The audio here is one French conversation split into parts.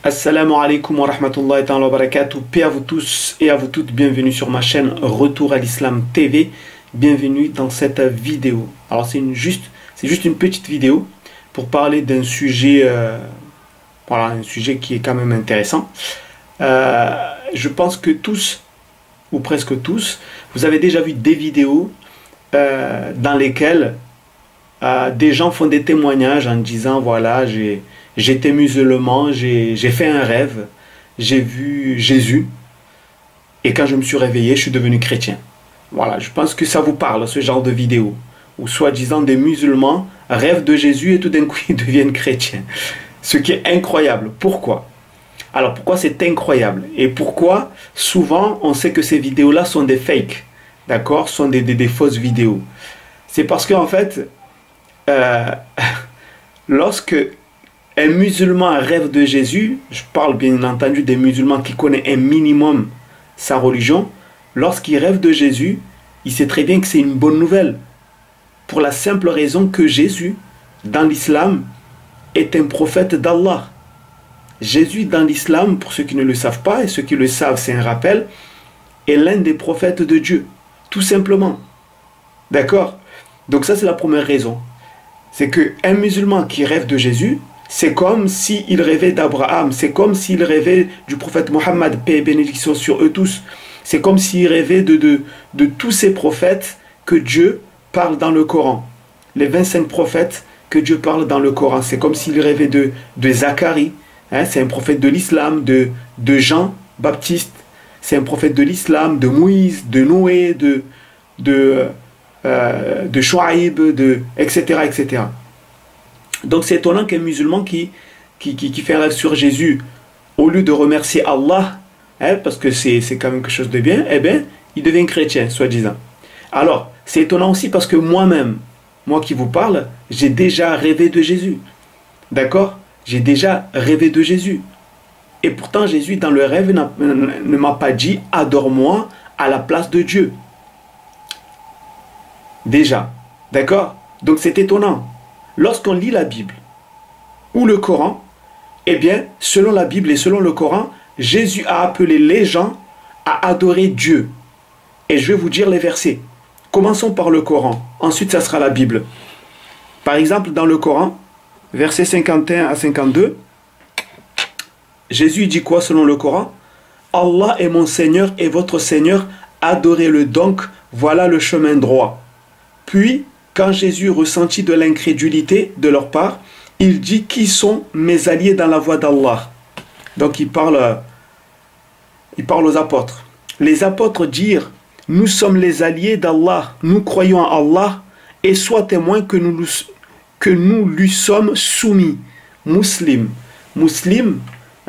Assalamu alaikum wa rahmatullahi wa barakatuh. Paix à vous tous et à vous toutes. Bienvenue sur ma chaîne Retour à l'Islam TV. Bienvenue dans cette vidéo. Alors c'est juste une petite vidéo pour parler d'un sujet, un sujet qui est quand même intéressant. Je pense que tous, ou presque tous, vous avez déjà vu des vidéos dans lesquelles des gens font des témoignages en disant voilà, j'étais musulman, j'ai fait un rêve, j'ai vu Jésus, et quand je me suis réveillé, je suis devenu chrétien. Voilà, je pense que ça vous parle, ce genre de vidéo, où soi-disant des musulmans rêvent de Jésus et tout d'un coup ils deviennent chrétiens. Ce qui est incroyable. Pourquoi? Alors pourquoi c'est incroyable? Et pourquoi souvent on sait que ces vidéos-là sont des fakes, d'accord, sont des fausses vidéos? C'est parce qu'en fait, lorsque un musulman rêve de Jésus, je parle bien entendu des musulmans qui connaissent un minimum sa religion, lorsqu'il rêve de Jésus, il sait très bien que c'est une bonne nouvelle. Pour la simple raison que Jésus, dans l'islam, est un prophète d'Allah. Jésus, dans l'islam, pour ceux qui ne le savent pas, et ceux qui le savent, c'est un rappel, est l'un des prophètes de Dieu. Tout simplement. D'accord? Donc ça, c'est la première raison. C'est qu'un musulman qui rêve de Jésus, c'est comme s'il rêvait d'Abraham, c'est comme s'il rêvait du prophète Mohammed, paix et bénédiction sur eux tous. C'est comme s'il rêvait de tous ces prophètes que Dieu parle dans le Coran. Les 25 prophètes que Dieu parle dans le Coran. C'est comme s'il rêvait de Zacharie, hein, c'est un prophète de l'islam, de Jean Baptiste, c'est un prophète de l'islam, de Moïse, de Noé, de Chouaïb, etc., etc. Donc c'est étonnant qu'un musulman qui fait un rêve sur Jésus, au lieu de remercier Allah, hein, parce que c'est quand même quelque chose de bien, eh bien, il devient chrétien, soi-disant. Alors, c'est étonnant aussi parce que moi-même, moi qui vous parle, j'ai déjà rêvé de Jésus. D'accord? J'ai déjà rêvé de Jésus. Et pourtant, Jésus, dans le rêve, ne m'a pas dit « Adore-moi à la place de Dieu ». Déjà. D'accord? Donc c'est étonnant. Lorsqu'on lit la Bible ou le Coran, eh bien, selon la Bible et selon le Coran, Jésus a appelé les gens à adorer Dieu. Et je vais vous dire les versets. Commençons par le Coran. Ensuite, ça sera la Bible. Par exemple, dans le Coran, versets 51 à 52, Jésus dit quoi selon le Coran? Allah est mon Seigneur et votre Seigneur, adorez-le donc, voilà le chemin droit. Puis, quand Jésus ressentit de l'incrédulité de leur part, il dit « Qui sont mes alliés dans la voie d'Allah ?» Donc il parle aux apôtres. Les apôtres dirent « Nous sommes les alliés d'Allah, nous croyons en Allah, et sois témoin que nous lui sommes soumis. » Muslim. Muslim,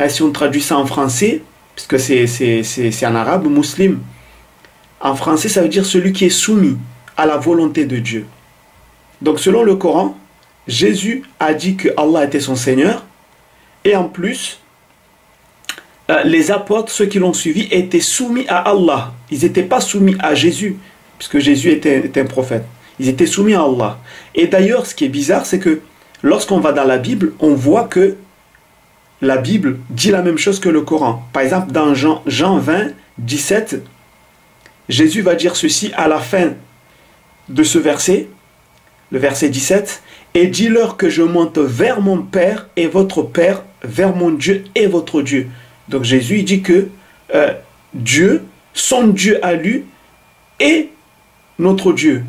si on traduit ça en français, puisque c'est en arabe, muslim. En français, ça veut dire celui qui est soumis à la volonté de Dieu. Donc selon le Coran, Jésus a dit que Allah était son Seigneur, et en plus, les apôtres, ceux qui l'ont suivi, étaient soumis à Allah. Ils n'étaient pas soumis à Jésus, puisque Jésus était un prophète. Ils étaient soumis à Allah. Et d'ailleurs, ce qui est bizarre, c'est que lorsqu'on va dans la Bible, on voit que la Bible dit la même chose que le Coran. Par exemple, dans Jean 20, 17, Jésus va dire ceci à la fin de ce verset, le verset 17, « Et dis-leur que je monte vers mon Père et votre Père, vers mon Dieu et votre Dieu. » Donc Jésus il dit que Dieu, son Dieu à lui, est notre Dieu,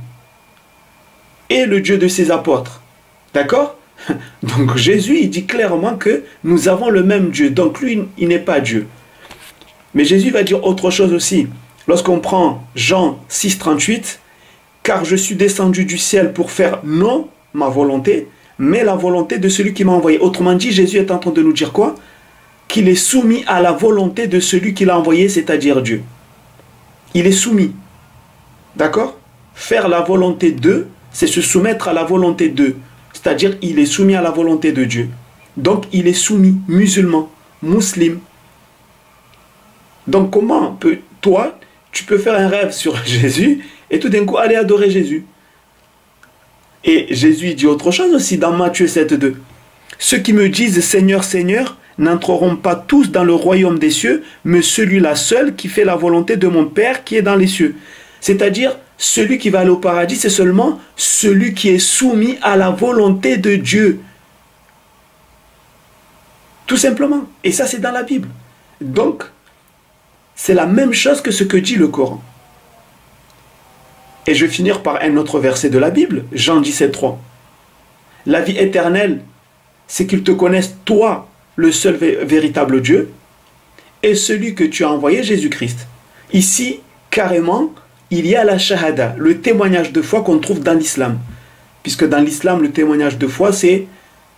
et le Dieu de ses apôtres. D'accord? Donc Jésus il dit clairement que nous avons le même Dieu. Donc lui, il n'est pas Dieu. Mais Jésus va dire autre chose aussi. Lorsqu'on prend Jean 6, 38, « Car je suis descendu du ciel pour faire non ma volonté, mais la volonté de celui qui m'a envoyé. » Autrement dit, Jésus est en train de nous dire quoi? Qu'il est soumis à la volonté de celui qui l'a envoyé, c'est-à-dire Dieu. Il est soumis. D'accord? Faire la volonté d'eux, c'est se soumettre à la volonté d'eux. C'est-à-dire, il est soumis à la volonté de Dieu. Donc, il est soumis, musulman, musulman. Donc, comment toi, tu peux faire un rêve sur Jésus et tout d'un coup aller adorer Jésus? Et Jésus dit autre chose aussi dans Matthieu 7, 2. Ceux qui me disent Seigneur, Seigneur n'entreront pas tous dans le royaume des cieux, mais celui-là seul qui fait la volonté de mon Père qui est dans les cieux. C'est-à-dire, celui qui va aller au paradis, c'est seulement celui qui est soumis à la volonté de Dieu. Tout simplement. Et ça, c'est dans la Bible. Donc, c'est la même chose que ce que dit le Coran. Et je vais finir par un autre verset de la Bible, Jean 17,3. La vie éternelle, c'est qu'ils te connaissent, toi, le seul véritable Dieu, et celui que tu as envoyé, Jésus-Christ. Ici, carrément, il y a la shahada, le témoignage de foi qu'on trouve dans l'islam. Puisque dans l'islam, le témoignage de foi, c'est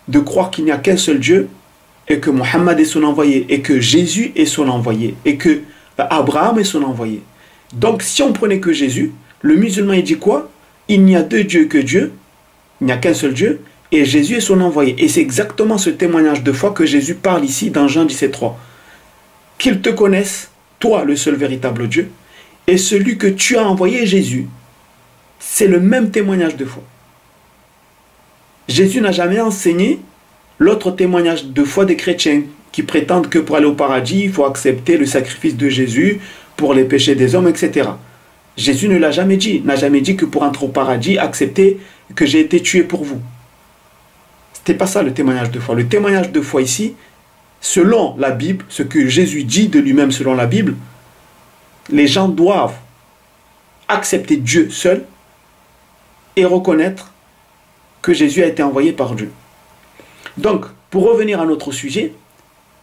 de croire qu'il n'y a qu'un seul Dieu, et que Mohammed est son envoyé, et que Jésus est son envoyé, et que Abraham est son envoyé. Donc, si on prenait que Jésus, le musulman, il dit quoi? Il n'y a deux dieux que Dieu, il n'y a qu'un seul Dieu, et Jésus est son envoyé. Et c'est exactement ce témoignage de foi que Jésus parle ici dans Jean 17,3. Qu'ils te connaissent, toi le seul véritable Dieu, et celui que tu as envoyé, Jésus. C'est le même témoignage de foi. Jésus n'a jamais enseigné l'autre témoignage de foi des chrétiens qui prétendent que pour aller au paradis, il faut accepter le sacrifice de Jésus pour les péchés des hommes, etc. Jésus ne l'a jamais dit, n'a jamais dit que pour entrer au paradis, accepter que j'ai été tué pour vous. Ce n'était pas ça le témoignage de foi. Le témoignage de foi ici, selon la Bible, ce que Jésus dit de lui-même selon la Bible, les gens doivent accepter Dieu seul et reconnaître que Jésus a été envoyé par Dieu. Donc, pour revenir à notre sujet,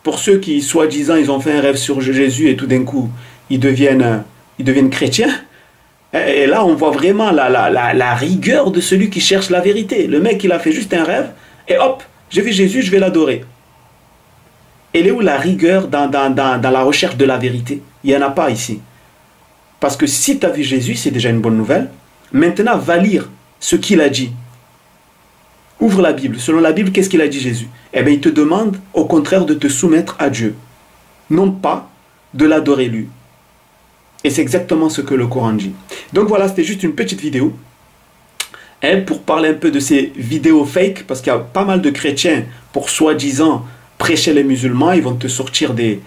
pour ceux qui, soi-disant, ils ont fait un rêve sur Jésus et tout d'un coup, ils deviennent chrétiens, et là, on voit vraiment la rigueur de celui qui cherche la vérité. Le mec, il a fait juste un rêve, et hop, j'ai vu Jésus, je vais l'adorer. Elle est où la rigueur dans la recherche de la vérité? Il n'y en a pas ici. Parce que si tu as vu Jésus, c'est déjà une bonne nouvelle. Maintenant, va lire ce qu'il a dit. Ouvre la Bible. Selon la Bible, qu'est-ce qu'il a dit Jésus? Eh bien, il te demande au contraire de te soumettre à Dieu. Non pas de l'adorer lui. Et c'est exactement ce que le Coran dit. Donc voilà, c'était juste une petite vidéo. Pour parler un peu de ces vidéos fake, parce qu'il y a pas mal de chrétiens, pour soi-disant prêcher les musulmans, ils vont te sortir des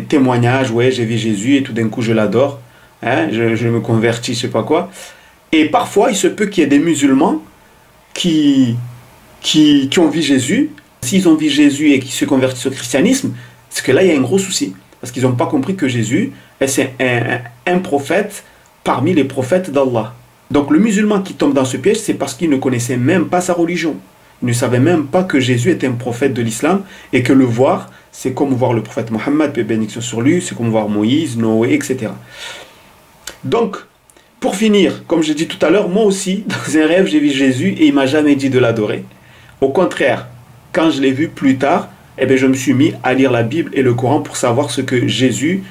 témoignages, ouais, j'ai vu Jésus et tout d'un coup je l'adore, je me convertis, je sais pas quoi. Et parfois, il se peut qu'il y ait des musulmans qui ont vu Jésus. S'ils ont vu Jésus et qui se convertissent au christianisme, c'est que là, il y a un gros souci. Parce qu'ils n'ont pas compris que Jésus, c'est un prophète parmi les prophètes d'Allah. Donc le musulman qui tombe dans ce piège, c'est parce qu'il ne connaissait même pas sa religion. Il ne savait même pas que Jésus était un prophète de l'islam et que le voir, c'est comme voir le prophète Mohammed, paix et bénédiction sur lui, c'est comme voir Moïse, Noé, etc. Donc, pour finir, comme j'ai dit tout à l'heure, moi aussi, dans un rêve, j'ai vu Jésus et il ne m'a jamais dit de l'adorer. Au contraire, quand je l'ai vu plus tard, eh bien, je me suis mis à lire la Bible et le Coran pour savoir ce que Jésus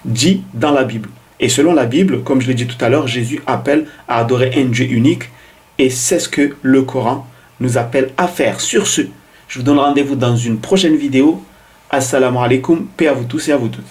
dit dans la Bible. Et selon la Bible, comme je l'ai dit tout à l'heure, Jésus appelle à adorer un Dieu unique. Et c'est ce que le Coran nous appelle à faire. Sur ce, je vous donne rendez-vous dans une prochaine vidéo. Assalamu alaikum, paix à vous tous et à vous toutes.